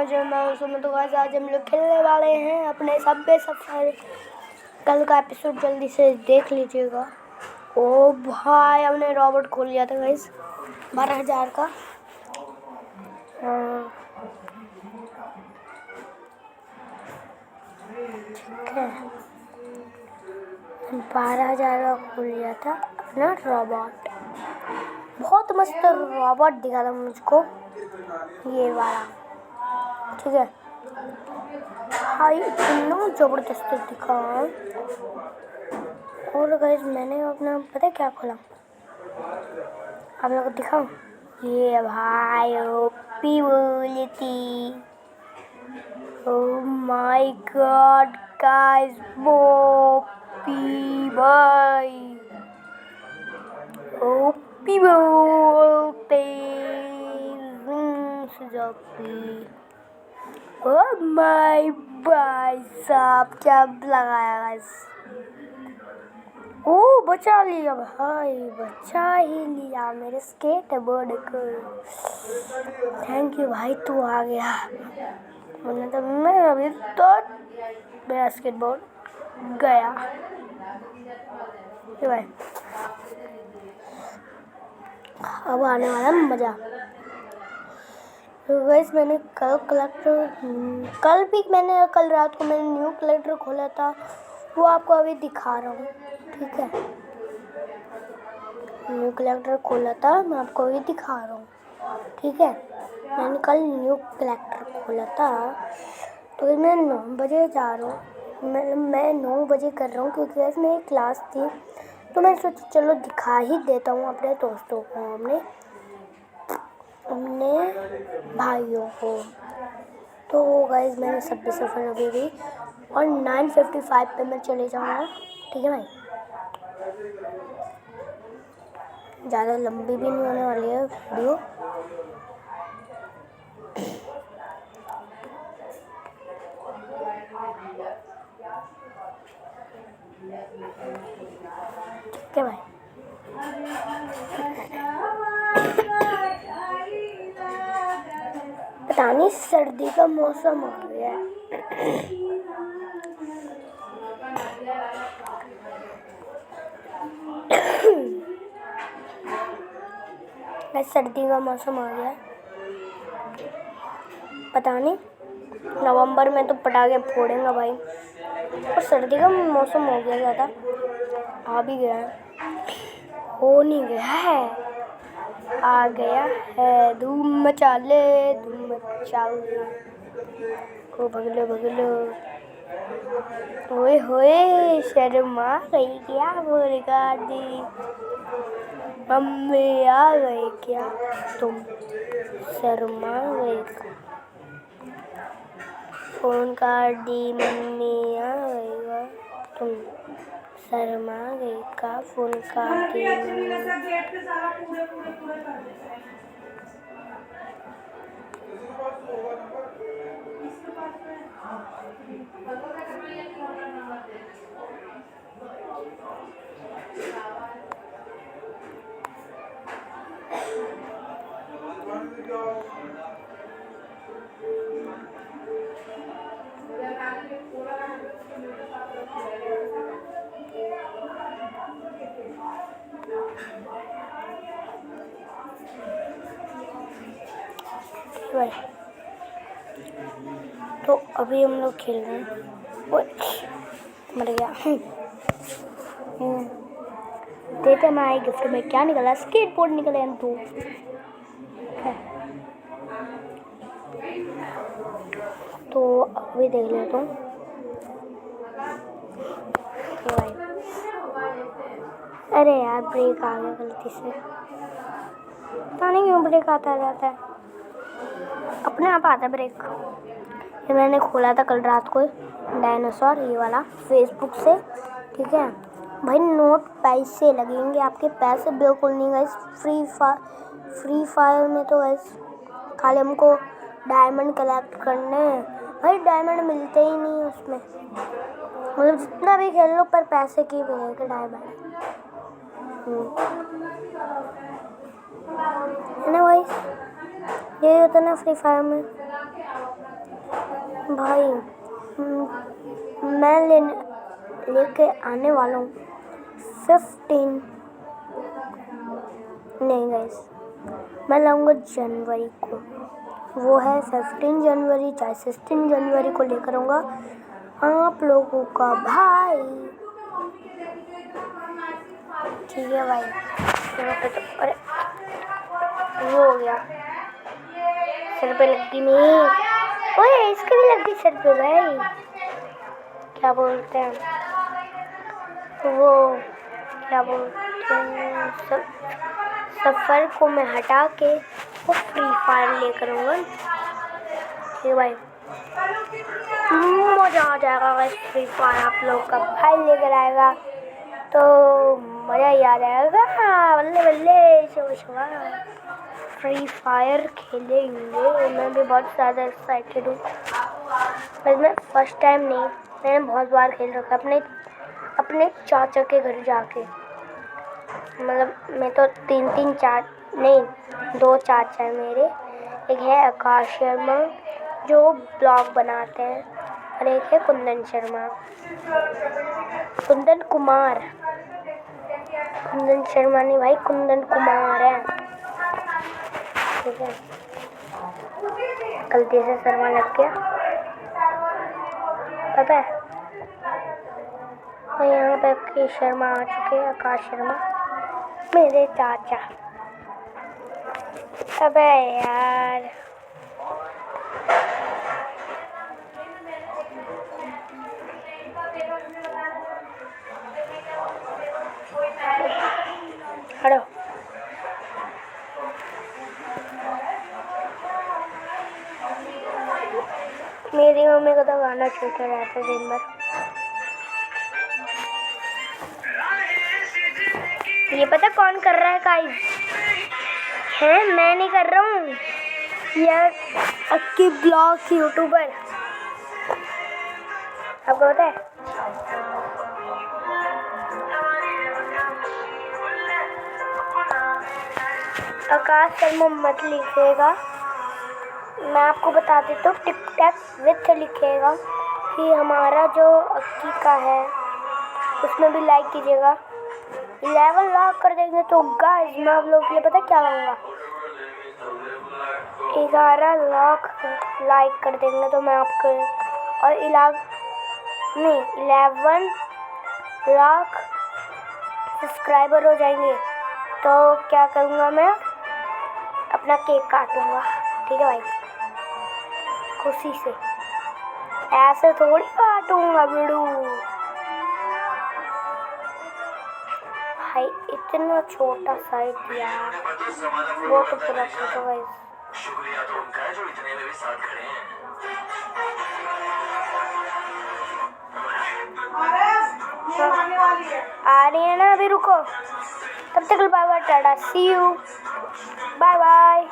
जो मैं उसमें तो गाइस आज हम लोग खेलने वाले हैं अपने सबवे सफर। कल का एपिसोड जल्दी से देख लीजिएगा। ओ भाई हमने रॉबर्ट खोल लिया था गाइस 12,000 का। ठीक है 12,000 का खोल लिया था अपना रॉबर्ट। बहुत मस्त रॉबर्ट दिखा था मुझको ये वाला। ठीक है भाई इतना जबरदस्त दिखा। और गाइस मैंने अपना पता है क्या खोला आप लोगों को दिखाऊं। ये भाई ओपी बोली थी। Oh my God guys OP भाई ओपी बोलते ओह माय भाई साहब क्या लगाया गाइस। ओ बचा लिया भाई, बचा ही लिया मेरे स्केटबोर्ड को। थैंक यू भाई तू आ गया, वरना तो मैं अभी तो मेरा स्केटबोर्ड गया। भाई अब आने वाला मज़ा। तो गाइस मैंने कल रात को मैंने न्यू कलेक्टर खोला था, वो आपको अभी दिखा रहा हूँ। ठीक है न्यू कलेक्टर खोला था मैं आपको अभी दिखा रहा हूँ। ठीक है मैंने कल न्यू कलेक्टर खोला था तो मैं 9 बजे जा रहा हूँ। मैं 9 बजे कर रहा हूँ क्योंकि वैसे मेरी क्लास थी तो मैं सोचा चलो दिखा ही देता हूँ अपने दोस्तों को, अपने भाइयों को। तो गाइस मैंने सबवे सफर अभी भी और 9:55 पे मैं चले जाऊँगा। ठीक है भाई ज़्यादा लंबी भी नहीं होने वाली है वीडियो। ठीक है भाई पता नहीं सर्दी का मौसम आ गया है। सर्दी का मौसम आ गया है, पता नहीं नवंबर में तो पटाखे फोड़ेंगे भाई। और सर्दी का मौसम हो गया ज़्यादा, आ भी गया है, हो नहीं गया है, आ गया है। धूम मचा ले धूम मचा ले, ओ भगलो भगलो। ओए होए शर्मा गई क्या मुर्गा दी, मम्मी आ गई क्या तुम शर्मा गई। फोन काट दी मम्मी आ गई तुम शर्मा गई का, फोन काट दी भाई। तो अभी हम लोग खेल रहे हैं। मर गया। देते हमारे गिफ्ट में क्या निकला, स्केटबोर्ड निकले हैं 2। तो अभी देख लेता हूँ। अरे यार ब्रेक आ गया गलती से, पता नहीं क्यों ब्रेक आता रहता है, अपने आप आता है ब्रेक। ये मैंने खोला था कल रात को डायनासोर ये वाला फेसबुक से। ठीक है भाई नोट पैसे लगेंगे, आपके पैसे बिल्कुल नहीं गाइस। फ्री फायर में तो गाइस खाली हमको डायमंड कलेक्ट करने, भाई डायमंड मिलते ही नहीं उसमें, मतलब जितना भी खेल लो पर पैसे की मिलेगा डायमंड है ना भाई। ये होता है ना फ्री फायर में। भाई मैं लेके आने वाला हूँ 15 नहीं गाइस, मैं लाऊंगा जनवरी को, वो है 15 जनवरी चाहे 16 जनवरी को लेकर आऊँगा आप लोगों का भाई। ठीक है भाई, यहाँ पे तो अरे वो हो गया, सिर पे लगती नहीं। ओए इसके भी लगती सिर पे भाई, क्या बोलते हैं वो, क्या बोलते हैं सफ़र को मैं हटा के वो फ्री फायर लेकर आऊँगा। ठीक है भाई, मज़ा आ जाएगा भाई, फ्री फायर आप लोग का भाई लेकर आएगा तो मज़ा ही आ जाएगा। बल्ले बल्ले सुबह फ्री फायर खेलेंगे। मैं भी बहुत ज़्यादा एक्साइटेड हूँ, बस मैं फर्स्ट टाइम नहीं, मैंने बहुत बार खेल रखा अपने चाचा के घर जाके। मतलब मैं तो 2 चाचा हैं मेरे। एक है आकाश शर्मा जो ब्लॉग बनाते हैं और एक है कुंदन शर्मा नहीं भाई, कुंदन कुमार है। ठीक है, गलती से शर्मा लग गया पता है। और यहाँ पे आपके शर्मा आ चुके हैं, आकाश शर्मा मेरे चाचा। अबे यार हटो। मेरी मम्मी को तो गाना छूटे रहता है दिन भर। ये पता कौन कर रहा है गाइस? है मैं नहीं कर रहा हूँ, यार अक्की ब्लॉग यूट्यूबर, आपको पता है? आकाश शर्मा मत लिखेगा, मैं आपको बता देता हूँ, टिक टैक विथ लिखेगा कि हमारा जो अक्की का है उसमें भी लाइक कीजिएगा। 11 लाख कर देंगे तो गाइस मैं आप लोगों के लिए पता क्या करूँगा, 11 लाख लाइक कर देंगे तो मैं आपको, और 11 लाख सब्सक्राइबर हो जाएंगे तो क्या करूँगा, मैं अपना केक काटूँगा। ठीक है भाई, खुशी से, ऐसे थोड़ी काटूँगा बिड़ू भाई, इतना छोटा साइज यार, वो तो पूरा फोटो गाइस। शुक्रिया तो उनका है जो इतने में भी साथ खड़े हैं। आ रही है ना, अभी रुको, तब तक bye bye tata, see you, bye bye.